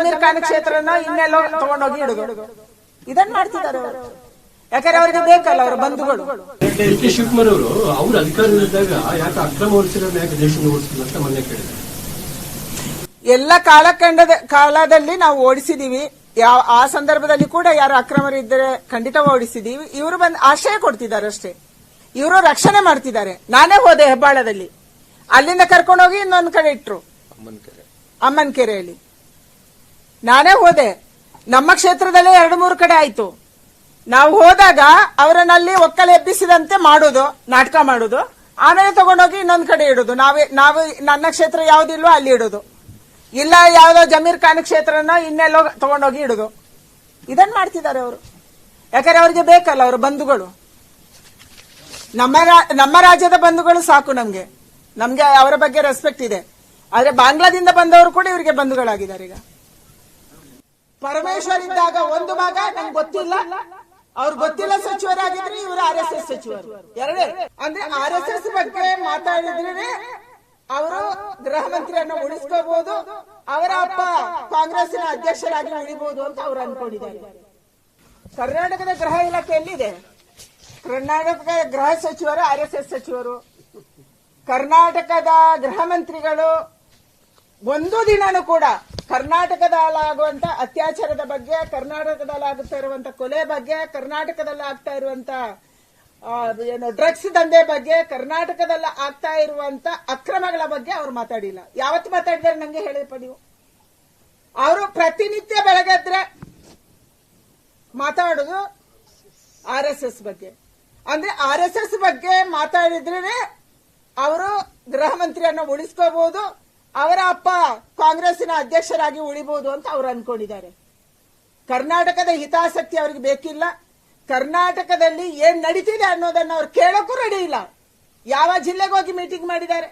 ಜಮೀರ್ ಖಾನ್ ಕ್ಷೇತ್ರನ ಇನ್ನೆಲ್ಲೋ ತಗೊಂಡೋಗಿ ಇಡುದು. ಇದನ್ನ ಮಾಡ್ತಿದ್ದಾರೆ ಅವರು. ಯಾಕಂದ್ರೆ ಅವರಿಗೆ ಬೇಕಲ್ಲ ಅವರ ಬಂಧುಗಳು. ಡಿ.ಕೆ. ಶಿವಕುಮಾರ್ ಅವರು ಅವ್ರ ಅಧಿಕಾರದಲ್ಲಿದ್ದಾಗ ಯಾಕೆ ಅಕ್ರಮ ಓಡಿಸಿರೋದು ಯಾಕೆ ದೇಶದಿಂದ ಓಡಿಸಿದ್ರು ಅಂತ ಮೊನ್ನೆ ಕೇಳಿದ್ದಾರೆ. ಎಲ್ಲ ಕಾಲದಲ್ಲಿ ನಾವು ಓಡಿಸಿದೀವಿ. ಆ ಸಂದರ್ಭದಲ್ಲಿ ಕೂಡ ಯಾರು ಅಕ್ರಮರಿದ್ದರೆ ಖಂಡಿತ ಓಡಿಸಿದೀವಿ. ಇವರು ಬಂದು ಆಶ್ರಯ ಕೊಡ್ತಿದ್ದಾರೆ ಅಷ್ಟೇ. ಇವರು ರಕ್ಷಣೆ ಮಾಡ್ತಿದ್ದಾರೆ. ನಾನೇ ಹೋದೆ ಹೆಬ್ಬಾಳದಲ್ಲಿ, ಅಲ್ಲಿಂದ ಕರ್ಕೊಂಡೋಗಿ ಇನ್ನೊಂದು ಕಡೆ ಇಟ್ರು, ಅಮ್ಮನ್ಕೆರೆಯಲ್ಲಿ ನಾನೇ ಹೋದೆ. ನಮ್ಮ ಕ್ಷೇತ್ರದಲ್ಲೇ 2-3 ಕಡೆ ಆಯ್ತು. ನಾವು ಹೋದಾಗ ಅವರನ್ನಲ್ಲಿ ಒಕ್ಕಲೆ ಎಬ್ಬಿಸಿದಂತೆ ಮಾಡೋದು, ನಾಟಕ ಮಾಡೋದು, ಆಮೇಲೆ ತಗೊಂಡೋಗಿ ಇನ್ನೊಂದು ಕಡೆ ಇಡೋದು. ನಾವು ನನ್ನ ಕ್ಷೇತ್ರ ಯಾವ್ದಿಲ್ವೋ ಅಲ್ಲಿ ಇಡೋದು, ಇಲ್ಲ ಯಾವ್ದೋ ಜಮೀರ್ ಖಾನ್ ಕ್ಷೇತ್ರನ ಇನ್ನೆಲ್ಲೋ ತಗೊಂಡೋಗಿ ಇಡುದು. ಇದನ್ನ ಮಾಡ್ತಿದ್ದಾರೆ ಅವರು. ಯಾಕಂದ್ರೆ ಅವರಿಗೆ ಬೇಕಲ್ಲ ಅವರ ಬಂಧುಗಳು. ನಮ್ಮ ರಾಜ್ಯದ ಬಂಧುಗಳು ಸಾಕು ನಮ್ಗೆ ಅವರ ಬಗ್ಗೆ ರೆಸ್ಪೆಕ್ಟ್ ಇದೆ. ಆದ್ರೆ ಬಾಂಗ್ಲಾದಿಂದ ಬಂದವರು ಕೂಡ ಇವರಿಗೆ ಬಂಧುಗಳಾಗಿದ್ದಾರೆ. ಈಗ ಪರಮೇಶ್ವರ್ ಇದ್ದಾಗ ಒಂದು ಭಾಗ ನಂಗೆ ಗೊತ್ತಿಲ್ಲ, ಅವ್ರು ಗೊತ್ತಿಲ್ಲ ಸಚಿವರಾಗಿದ್ರೆ ಇವರು RSS ಸಚಿವರು. ಎರಡೇ ಅಂದ್ರೆ RSS ಬಗ್ಗೆ ಮಾತಾಡಿದ್ರೆ ಅವರು ಗೃಹ ಮಂತ್ರಿಯನ್ನು ಉಳಿಸ್ಕೋಬಹುದು, ಅವರ ಅಪ್ಪ ಕಾಂಗ್ರೆಸ್ನ ಅಧ್ಯಕ್ಷರಾಗಿ ಉಳಿಬಹುದು ಅಂತ ಅವರು ಅನ್ಕೊಂಡಿದ್ದಾರೆ. ಕರ್ನಾಟಕದ ಗೃಹ ಇಲಾಖೆ ಎಲ್ಲಿದೆ? ಕರ್ನಾಟಕದ ಗೃಹ ಸಚಿವರು RSS ಸಚಿವರು. ಕರ್ನಾಟಕದ ಗೃಹ ಮಂತ್ರಿಗಳು ಒಂದು ದಿನನೂ ಕೂಡ ಕರ್ನಾಟಕದಲ್ಲಾಗುವಂತ ಅತ್ಯಾಚಾರದ ಬಗ್ಗೆ, ಕರ್ನಾಟಕದಲ್ಲಾಗುತ್ತಾ ಇರುವಂತ ಕೊಲೆ ಬಗ್ಗೆ, ಕರ್ನಾಟಕದಲ್ಲಿ ಆಗ್ತಾ ಇರುವಂತ ಡ್ರಗ್ಸ್ ದಂಧೆ ಬಗ್ಗೆ, ಕರ್ನಾಟಕದಲ್ಲಿ ಆಗ್ತಾ ಇರುವಂತ ಅಕ್ರಮಗಳ ಬಗ್ಗೆ ಅವರು ಮಾತಾಡಿಲ್ಲ. ಯಾವತ್ತು ಮಾತಾಡಿದಾರೆ ನಂಗೆ ಹೇಳಿಪ್ಪ ನೀವು? ಅವರು ಪ್ರತಿನಿತ್ಯ ಬೆಳಗ್ಗೆದ್ರೆ ಮಾತಾಡೋದು RSS ಬಗ್ಗೆ. ಅಂದ್ರೆ RSS ಬಗ್ಗೆ ಮಾತಾಡಿದ್ರೆ ಅವರು ಗೃಹ ಮಂತ್ರಿಯನ್ನು ಉಳಿಸ್ಕೋಬಹುದು, ಅವರ ಅಪ್ಪ ಕಾಂಗ್ರೆಸ್ಸಿನ ಅಧ್ಯಕ್ಷರಾಗಿ ಉಳಿಬಹುದು ಅಂತ ಅವರು ಅನ್ಕೊಂಡಿದ್ದಾರೆ. ಕರ್ನಾಟಕದ ಹಿತಾಸಕ್ತಿ ಅವರಿಗೆ ಬೇಕಿಲ್ಲ. ಕರ್ನಾಟಕದಲ್ಲಿ ಏನ್ ನಡೀತಿದೆ ಅನ್ನೋದನ್ನ ಅವ್ರು ಕೇಳೋಕ್ಕೂ ರೆಡಿ ಇಲ್ಲ. ಯಾವ ಜಿಲ್ಲೆಗೆ ಹೋಗಿ ಮೀಟಿಂಗ್ ಮಾಡಿದ್ದಾರೆ?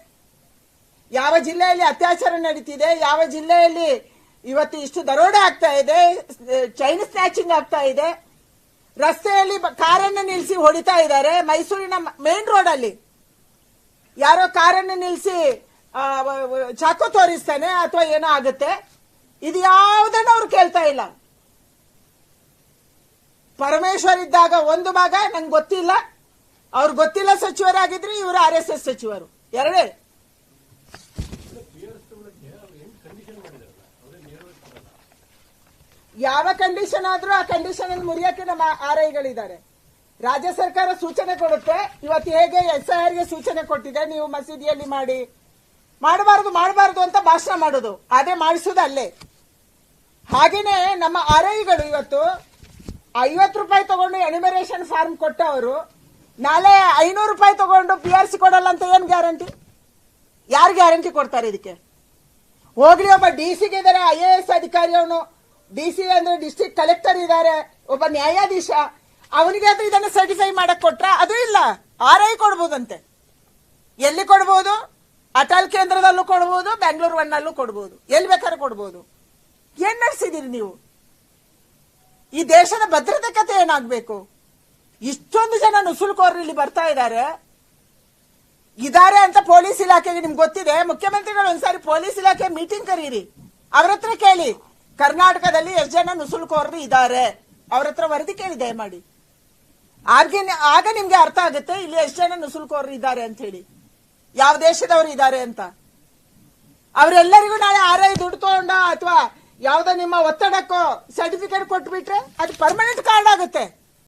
ಯಾವ ಜಿಲ್ಲೆಯಲ್ಲಿ ಅತ್ಯಾಚಾರ ನಡೀತಿದೆ? ಯಾವ ಜಿಲ್ಲೆಯಲ್ಲಿ ಇವತ್ತು ಇಷ್ಟು ದರೋಡೆ ಆಗ್ತಾ ಇದೆ, ಚೈನ್ ಸ್ನ್ಯಾಚಿಂಗ್ ಆಗ್ತಾ ಇದೆ, ರಸ್ತೆಯಲ್ಲಿ ಕಾರನ್ನು ನಿಲ್ಲಿಸಿ ಹೊಡಿತಾ ಇದ್ದಾರೆ. ಮೈಸೂರಿನ ಮೇನ್ ರೋಡ್ ಅಲ್ಲಿ ಯಾರೋ ಕಾರನ್ನು ನಿಲ್ಲಿಸಿ ಚಾಕು ತೋರಿಸ್ತಾನೆ ಅಥವಾ ಏನೋ ಆಗುತ್ತೆ. ಇದು ಯಾವುದನ್ನು ಅವ್ರು ಕೇಳ್ತಾ ಇಲ್ಲ. ಪರಮೇಶ್ವರ್ ಇದ್ದಾಗ ಒಂದು ಭಾಗ ನಂಗೆ ಗೊತ್ತಿಲ್ಲ, ಅವ್ರು ಗೊತ್ತಿಲ್ಲ ಸಚಿವರಾಗಿದ್ರೆ ಇವರು RSS ಸಚಿವರು. ಎರಡೇ ಯಾವ ಕಂಡೀಷನ್ ಆದ್ರೂ ಆ ಕಂಡೀಷನ್ ಅನ್ನು ಮುರಿಯಕ್ಕೆ ನಮ್ಮ RIಗಳಿದ್ದಾರೆ. ರಾಜ್ಯ ಸರ್ಕಾರ ಸೂಚನೆ ಕೊಡುತ್ತೆ. ಇವತ್ತು ಹೇಗೆ SIR ಗೆ ಸೂಚನೆ ಕೊಟ್ಟಿದೆ, ನೀವು ಮಸೀದಿಯಲ್ಲಿ ಮಾಡಬಾರದು ಅಂತ ಭಾಷಣ ಮಾಡೋದು, ಅದೇ ಮಾಡಿಸೋದು ಅಲ್ಲೇ. ಹಾಗೇನೆ ನಮ್ಮ RIಗಳು ಇವತ್ತು 50 ರೂಪಾಯಿ ತಗೊಂಡು ಎನಿಮರೇಷನ್ ಫಾರ್ಮ್ ಕೊಟ್ಟವರು ನಾಳೆ 500 ರೂಪಾಯಿ ತಗೊಂಡು PRC ಕೊಡಲ್ಲ ಅಂತ ಏನ್ ಗ್ಯಾರಂಟಿ? ಯಾರು ಗ್ಯಾರಂಟಿ ಕೊಡ್ತಾರೆ ಇದಕ್ಕೆ? ಹೋಗ್ಲಿ, ಒಬ್ಬ DC ಗೆ ಇದಾರೆ, IAS ಅಧಿಕಾರಿ, ಅವನು DC ಅಂದ್ರೆ ಡಿಸ್ಟ್ರಿಕ್ಟ್ ಕಲೆಕ್ಟರ್ ಇದ್ದಾರೆ, ಒಬ್ಬ ನ್ಯಾಯಾಧೀಶ, ಅವನಿಗೆ ಅದು ಇದನ್ನು ಸರ್ಟಿಫೈ ಮಾಡಕ್ ಕೊಟ್ರ? ಅದು ಇಲ್ಲ. RI ಕೊಡ್ಬೋದಂತೆ. ಎಲ್ಲಿ ಕೊಡ್ಬೋದು? ಅಟಲ್ ಕೇಂದ್ರದಲ್ಲೂ ಕೊಡ್ಬೋದು, ಬೆಂಗಳೂರು 1 ಕೊಡ್ಬೋದು, ಎಲ್ಲಿ ಬೇಕಾದ್ರೂ ಕೊಡ್ಬೋದು. ಏನ್ ನಡೆಸಿದಿರಿ ನೀವು? ಈ ದೇಶದ ಭದ್ರತೆ ಕತೆ ಏನಾಗ್ಬೇಕು? ಇಷ್ಟೊಂದು ಜನ ನುಸುಳುಕೋರರು ಇಲ್ಲಿ ಬರ್ತಾ ಇದ್ದಾರೆ ಅಂತ ಪೊಲೀಸ್ ಇಲಾಖೆಗೆ ನಿಮ್ಗೆ ಗೊತ್ತಿದೆ. ಮುಖ್ಯಮಂತ್ರಿಗಳು ಒಂದ್ಸಾರಿ ಪೊಲೀಸ್ ಇಲಾಖೆ ಮೀಟಿಂಗ್ ಕರೀರಿ, ಅವ್ರ ಹತ್ರ ಕೇಳಿ ಕರ್ನಾಟಕದಲ್ಲಿ ಎಷ್ಟು ಜನ ನುಸುಳುಕೋರರು ಇದ್ದಾರೆ, ಅವ್ರ ಹತ್ರ ವರದಿ ಕೇಳಿ ದಯಮಾಡಿ. ಆಗ ನಿಮ್ಗೆ ಅರ್ಥ ಆಗುತ್ತೆ ಇಲ್ಲಿ ಎಷ್ಟು ಜನ ನುಸುಳುಕೋರರು ಇದ್ದಾರೆ ಅಂತ ಹೇಳಿ, ಯಾವ ದೇಶದವರು ಇದ್ದಾರೆ ಅಂತ. ಅವರೆಲ್ಲರಿಗೂ ನಾಳೆ RI ದುಡ್ಡು ತಗೊಂಡ ಅಥವಾ ಯಾವ್ದೋ ನಿಮ್ಮ ಒತ್ತಡಕ್ಕೋ ಸರ್ಟಿಫಿಕೇಟ್ ಕೊಟ್ಬಿಟ್ರೆ ಅದು ಪರ್ಮನೆಂಟ್ ಕಾರ್ಡ್ ಆಗುತ್ತೆ.